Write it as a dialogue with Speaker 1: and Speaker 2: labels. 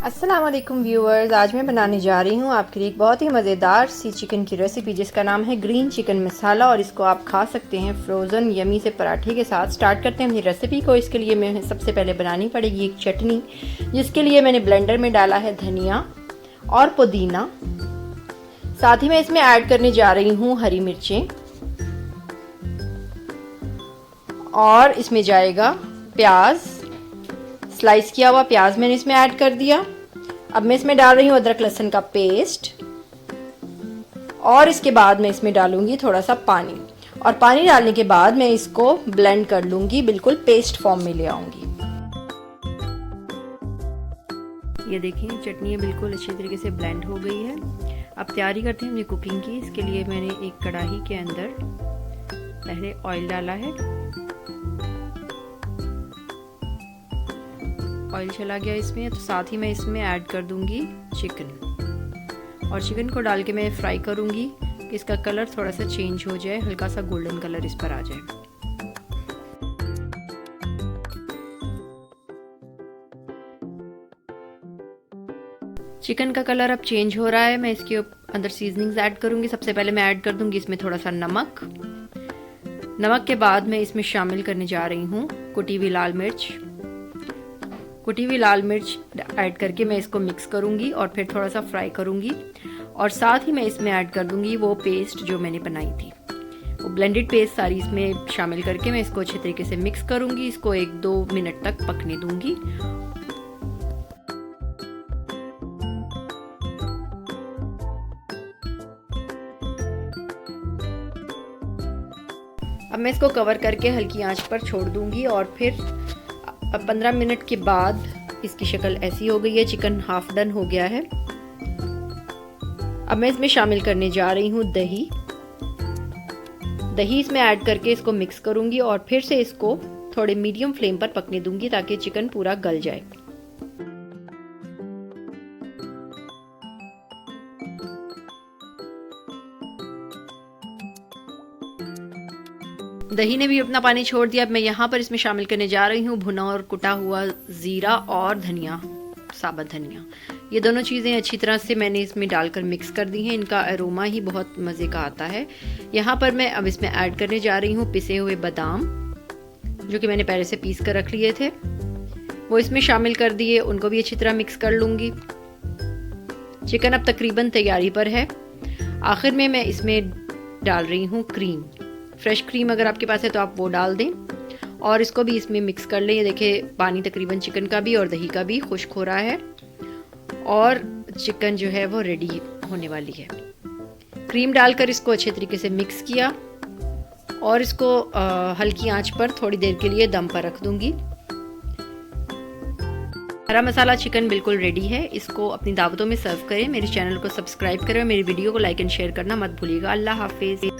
Speaker 1: अस्सलाम वालेकुम व्यूअर्स, आज मैं बनाने जा रही हूँ आपके लिए एक बहुत ही मज़ेदार सी चिकन की रेसिपी जिसका नाम है ग्रीन चिकन मसाला। और इसको आप खा सकते हैं फ्रोज़न यमी से पराठे के साथ। स्टार्ट करते हैं अपनी रेसिपी को। इसके लिए मैं सबसे पहले बनानी पड़ेगी एक चटनी, जिसके लिए मैंने ब्लेंडर में डाला है धनिया और पुदीना। साथ ही मैं इसमें ऐड करने जा रही हूँ हरी मिर्चें और इसमें जाएगा प्याज, स्लाइस किया हुआ प्याज मैंने इसमें ऐड कर दिया। अब मैं इसमें डाल रही हूँ अदरक लहसुन का पेस्ट और इसके बाद मैं इसमें डालूंगी थोड़ा सा पानी। और पानी डालने के बाद मैं इसको ब्लेंड कर लूंगी, बिल्कुल पेस्ट फॉर्म में ले आऊंगी। ये देखिए चटनी बिल्कुल अच्छी तरीके से ब्लेंड हो गई है। अब तैयारी करते हैं अपनी कुकिंग की। इसके लिए मैंने एक कढ़ाई के अंदर पहले ऑयल डाला है। ऑयल चला गया इसमें, तो साथ ही मैं इसमें ऐड कर दूंगी चिकन। और चिकन को डाल के मैं फ्राई करूंगी कि इसका कलर थोड़ा सा चेंज हो जाए, हल्का सा गोल्डन कलर इस पर आ जाए। चिकन का कलर अब चेंज हो रहा है। मैं इसके अंदर सीजनिंग्स ऐड करूंगी। सबसे पहले मैं ऐड कर दूंगी इसमें थोड़ा सा नमक। नमक के बाद मैं इसमें शामिल करने जा रही हूँ कुटी हुई लाल मिर्च। कुटी हुई लाल मिर्च ऐड करके मैं इसको मिक्स करूंगी और फिर थोड़ा सा फ्राई करूंगी। और साथ ही मैं इसमें ऐड कर दूंगी वो पेस्ट जो मैंने बनाई थी, वो ब्लेंडेड पेस्ट सारी इसमें शामिल करके मैं इसको अच्छे तरीके से मिक्स करूंगी। इसको 1-2 मिनट तक पकने दूंगी। अब मैं इसको कवर करके हल्की आंच पर छोड़ दूंगी और फिर अब 15 मिनट के बाद इसकी शक्ल ऐसी हो गई है। चिकन हाफ डन हो गया है। अब मैं इसमें शामिल करने जा रही हूँ दही। दही इसमें ऐड करके इसको मिक्स करूंगी और फिर से इसको थोड़े मीडियम फ्लेम पर पकने दूंगी ताकि चिकन पूरा गल जाए। दही ने भी अपना पानी छोड़ दिया। अब मैं यहाँ पर इसमें शामिल करने जा रही हूँ भुना और कुटा हुआ ज़ीरा और धनिया, साबुत धनिया। ये दोनों चीज़ें अच्छी तरह से मैंने इसमें डालकर मिक्स कर दी हैं। इनका अरोमा ही बहुत मज़े का आता है। यहाँ पर मैं अब इसमें ऐड करने जा रही हूँ पिसे हुए बादाम, जो कि मैंने पहले से पीस कर रख लिए थे, वो इसमें शामिल कर दिए। उनको भी अच्छी तरह मिक्स कर लूँगी। चिकन अब तकरीबन तैयारी पर है। आखिर में मैं इसमें डाल रही हूँ क्रीम। फ्रेश क्रीम अगर आपके पास है तो आप वो डाल दें और इसको भी इसमें मिक्स कर लें। ये देखिए पानी तकरीबन चिकन का भी और दही का भी खुश्क हो रहा है और चिकन जो है वो रेडी होने वाली है। क्रीम डालकर इसको अच्छे तरीके से मिक्स किया और इसको हल्की आंच पर थोड़ी देर के लिए दम पर रख दूंगी। हरा मसाला चिकन बिल्कुल रेडी है। इसको अपनी दावतों में सर्व करें। मेरे चैनल को सब्सक्राइब करें। मेरी वीडियो को लाइक एंड शेयर करना मत भूलिएगा। अल्लाह हाफिज़।